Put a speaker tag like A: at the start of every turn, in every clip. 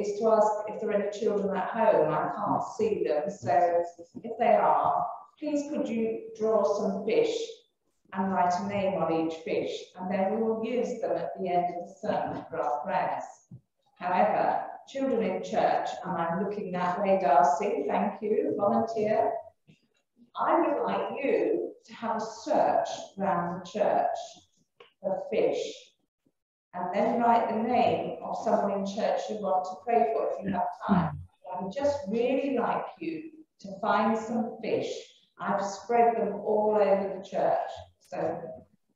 A: is to ask if there are any children at home. I can't see them, so if they are, please could you draw some fish and write a name on each fish, and then we will use them at the end of the sermon for our prayers. However, children in church, and I'm looking that way, Darcy, thank you, volunteer. I would like you to have a search around the church for fish, and then write the name of someone in church you want to pray for if you have time. I would just really like you to find some fish. I've spread them all over the church, so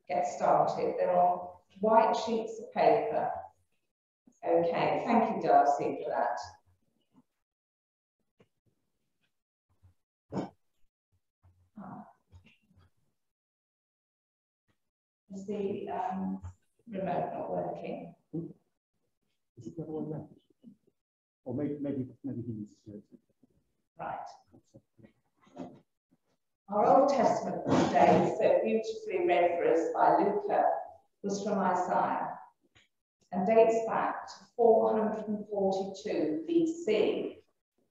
A: get started. They're on white sheets of paper. Okay, thank you, Darcy, for that. Is the remote not working?
B: Is it the other way around? Or maybe he needs to do it.
A: Right. Our Old Testament for today, so beautifully read for us by Luca, was from Isaiah and dates back to 442 BC,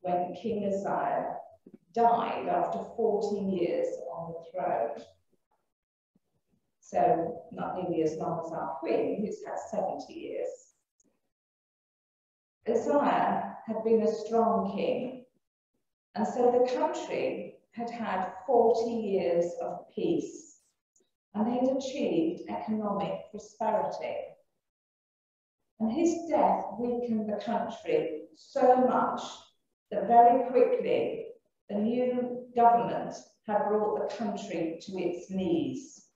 A: when King Uzziah died after 14 years on the throne. So not nearly as long as our Queen, who's had 70 years. Uzziah had been a strong king, and so the country had had 40 years of peace, and they had achieved economic prosperity. And his death weakened the country so much that very quickly the new government had brought the country to its knees.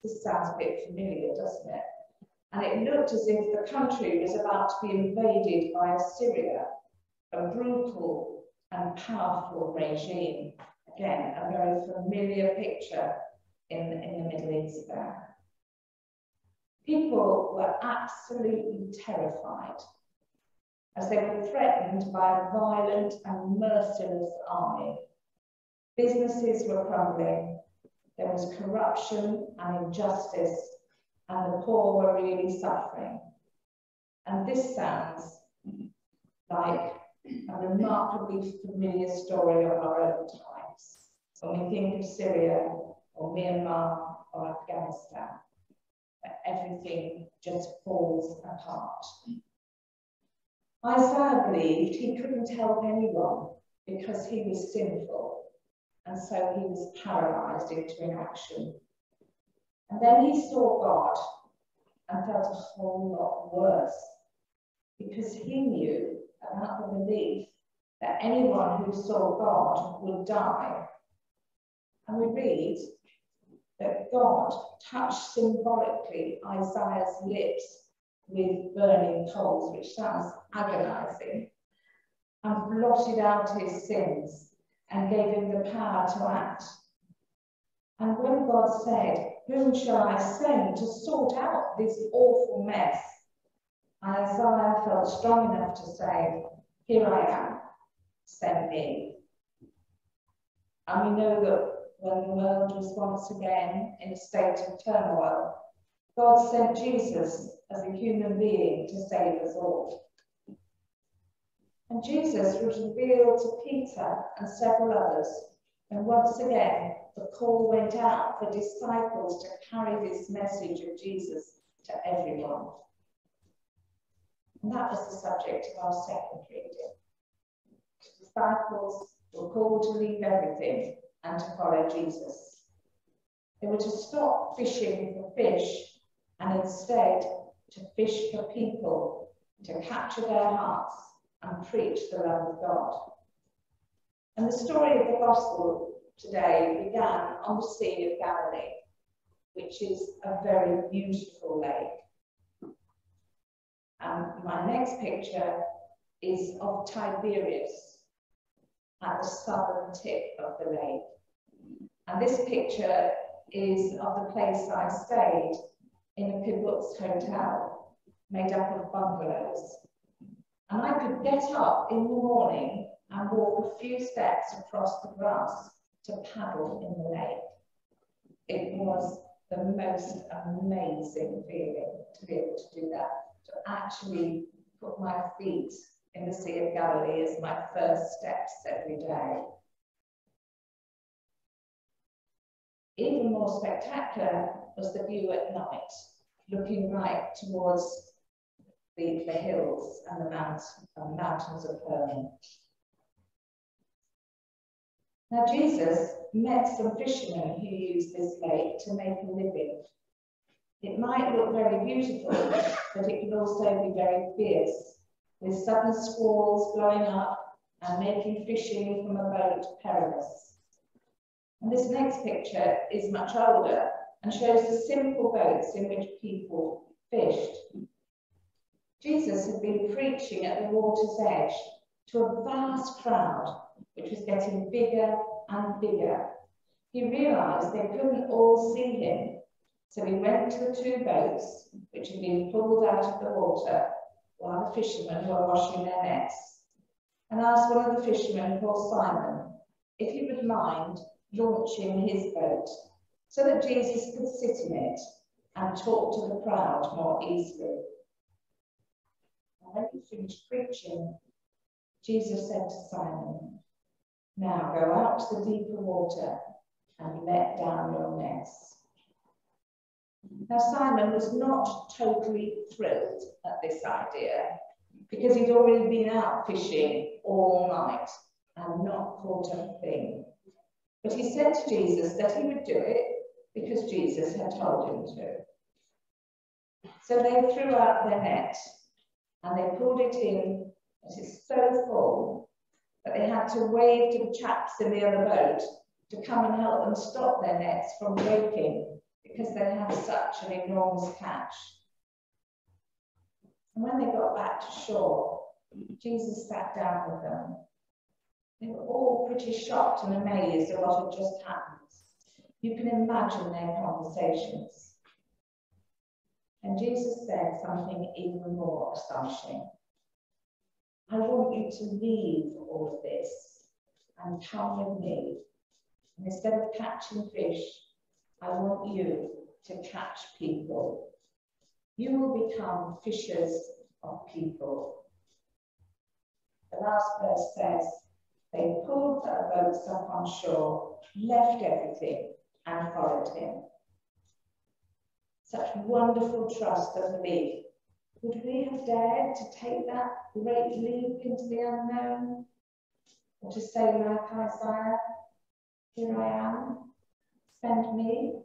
A: This sounds a bit familiar, doesn't it? And it looked as if the country was about to be invaded by Assyria, a brutal and powerful regime. Again, a very familiar picture in the Middle East there. People were absolutely terrified as they were threatened by a violent and merciless army. Businesses were crumbling, there was corruption and injustice, and the poor were really suffering. And this sounds like a remarkably familiar story of our own times, when we think of Syria or Myanmar or Afghanistan, where everything just falls apart. Isaiah believed he couldn't help anyone because he was sinful, and so he was paralyzed into inaction. And then he saw God and felt a whole lot worse, because he knew about the belief that anyone who saw God would die. And we read that God touched symbolically Isaiah's lips with burning coals, which sounds agonizing, and blotted out his sins and gave him the power to act. And when God said, "Whom shall I send to sort out this awful mess?" Isaiah felt strong enough to say, "Here I am, send me." And we know that when the world was once again in a state of turmoil, God sent Jesus as a human being to save us all. And Jesus was revealed to Peter and several others, and once again the call went out for disciples to carry this message of Jesus to everyone. And that was the subject of our second reading. The disciples were called to leave everything and to follow Jesus. They were to stop fishing for fish and instead to fish for people, to capture their hearts and preach the love of God. And the story of the gospel today began on the Sea of Galilee, which is a very beautiful lake. And my next picture is of Tiberias at the southern tip of the lake. And this picture is of the place I stayed in a kibbutz hotel made up of bungalows. And I could get up in the morning and walk a few steps across the grass to paddle in the lake. It was the most amazing feeling to be able to do that, to actually put my feet in the Sea of Galilee as my first steps every day. Even more spectacular was the view at night, looking right towards the hills and the mountains of Hermon. Now Jesus met some fishermen who used this lake to make a living. It might look very beautiful, but it could also be very fierce, with sudden squalls blowing up and making fishing from a boat perilous. And this next picture is much older and shows the simple boats in which people fished. Jesus had been preaching at the water's edge to a vast crowd, which was getting bigger and bigger. He realised they couldn't all see him, so he went to the two boats, which had been pulled out of the water while the fishermen were washing their nets, and asked one of the fishermen, called Simon, if he would mind launching his boat so that Jesus could sit in it and talk to the crowd more easily. And when he finished preaching, Jesus said to Simon, "Now go out to the deeper water and let down your nets." Now Simon was not totally thrilled at this idea because he'd already been out fishing all night and not caught a thing. But he said to Jesus that he would do it because Jesus had told him to. So they threw out their net and they pulled it in. It is so full that they had to wave to the chaps in the other boat to come and help them stop their nets from breaking because they had such an enormous catch. And when they got back to shore, Jesus sat down with them. They were all pretty shocked and amazed at what had just happened. You can imagine their conversations. And Jesus said something even more astonishing. "I want you to leave all of this and come with me. And instead of catching fish, I want you to catch people. You will become fishers of people." The last verse says, they pulled their boats up on shore, left everything, and followed him. Such wonderful trust and belief. Would we have dared to take that great leap into the unknown? Or to say like Isaiah, "Here I am, send me"?